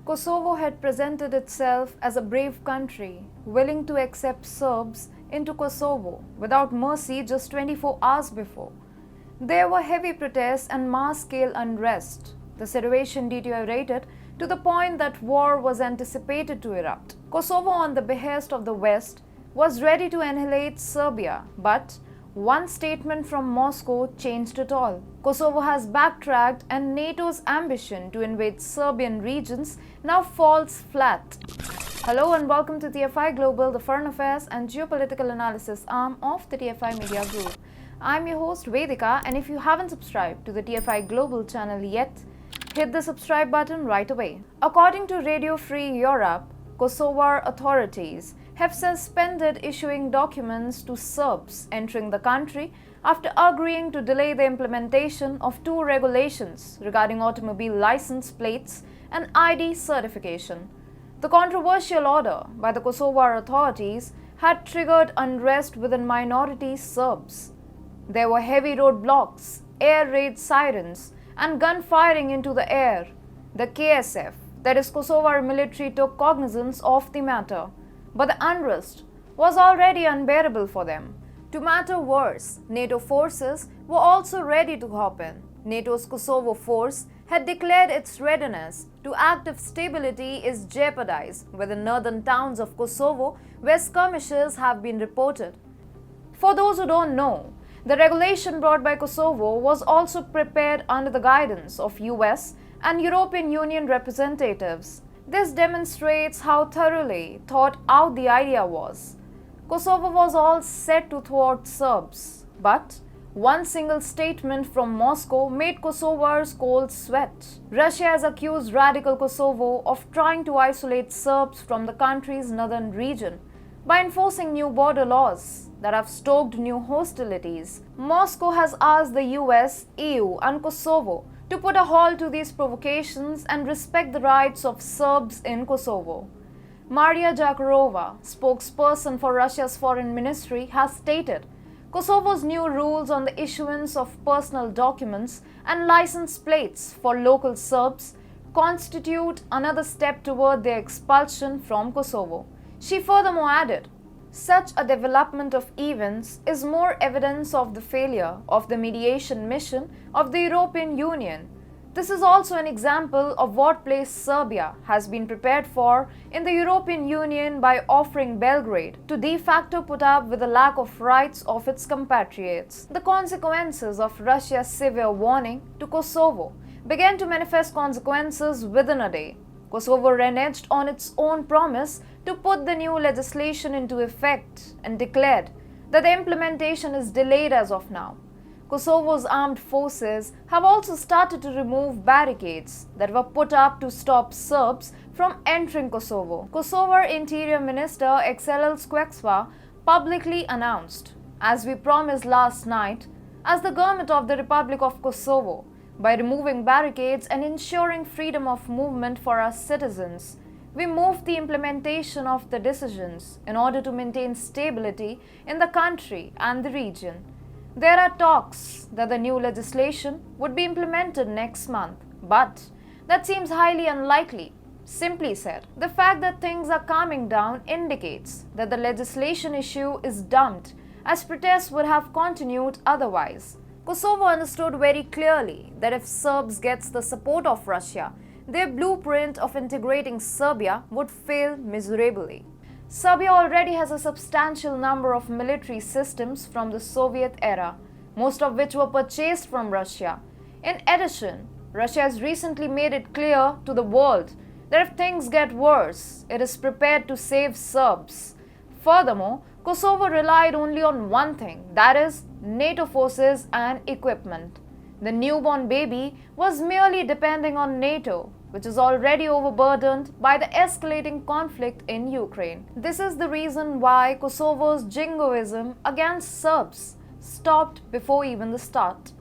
Kosovo had presented itself as a brave country, willing to accept Serbs into Kosovo without mercy just 24 hours before. There were heavy protests and mass-scale unrest. The situation deteriorated to the point that war was anticipated to erupt. Kosovo, on the behest of the West, was ready to annihilate Serbia, but one statement from Moscow changed it all. Kosovo has backtracked, and NATO's ambition to invade Serbian regions now falls flat. Hello and welcome to TFI Global, the foreign affairs and geopolitical analysis arm of the TFI Media Group. I'm your host Vedika, and if you haven't subscribed to the TFI Global channel yet, hit the subscribe button right away. According to Radio Free Europe, Kosovar authorities have suspended issuing documents to Serbs entering the country after agreeing to delay the implementation of two regulations regarding automobile license plates and ID certification. The controversial order by the Kosovar authorities had triggered unrest within minority Serbs. There were heavy roadblocks, air raid sirens, and gunfiring into the air. The KSF, that is Kosovar military, took cognizance of the matter. But the unrest was already unbearable for them. To matter worse, NATO forces were also ready to hop in. NATO's Kosovo force had declared its readiness to act if stability is jeopardized within northern towns of Kosovo, where skirmishes have been reported. For those who don't know, the regulation brought by Kosovo was also prepared under the guidance of US and European Union representatives. This demonstrates how thoroughly thought out the idea was. Kosovo was all set to thwart Serbs, but one single statement from Moscow made Kosovars cold sweat. Russia has accused radical Kosovo of trying to isolate Serbs from the country's northern region by enforcing new border laws that have stoked new hostilities. Moscow has asked the US, EU, and Kosovo to put a halt to these provocations and respect the rights of Serbs in Kosovo. Maria Zakharova, spokesperson for Russia's foreign ministry, has stated Kosovo's new rules on the issuance of personal documents and license plates for local Serbs constitute another step toward their expulsion from Kosovo. She furthermore added, such a development of events is more evidence of the failure of the mediation mission of the European Union. This is also an example of what place Serbia has been prepared for in the European Union by offering Belgrade to de facto put up with the lack of rights of its compatriots. The consequences of Russia's severe warning to Kosovo began to manifest consequences within a day. Kosovo reneged on its own promise to put the new legislation into effect and declared that the implementation is delayed as of now. Kosovo's armed forces have also started to remove barricades that were put up to stop Serbs from entering Kosovo. Kosovar Interior Minister Xhelel Skexva publicly announced, as we promised last night, as the government of the Republic of Kosovo, by removing barricades and ensuring freedom of movement for our citizens, we moved the implementation of the decisions in order to maintain stability in the country and the region. There are talks that the new legislation would be implemented next month, but that seems highly unlikely. Simply said, the fact that things are calming down indicates that the legislation issue is dumped, as protests would have continued otherwise. Kosovo understood very clearly that if Serbs gets the support of Russia, their blueprint of integrating Serbia would fail miserably. Serbia already has a substantial number of military systems from the Soviet era, most of which were purchased from Russia. In addition, Russia has recently made it clear to the world that if things get worse, it is prepared to save Serbs. Furthermore, Kosovo relied only on one thing, that is, NATO forces and equipment. The newborn baby was merely depending on NATO, which is already overburdened by the escalating conflict in Ukraine. This is the reason why Kosovo's jingoism against Serbs stopped before even the start.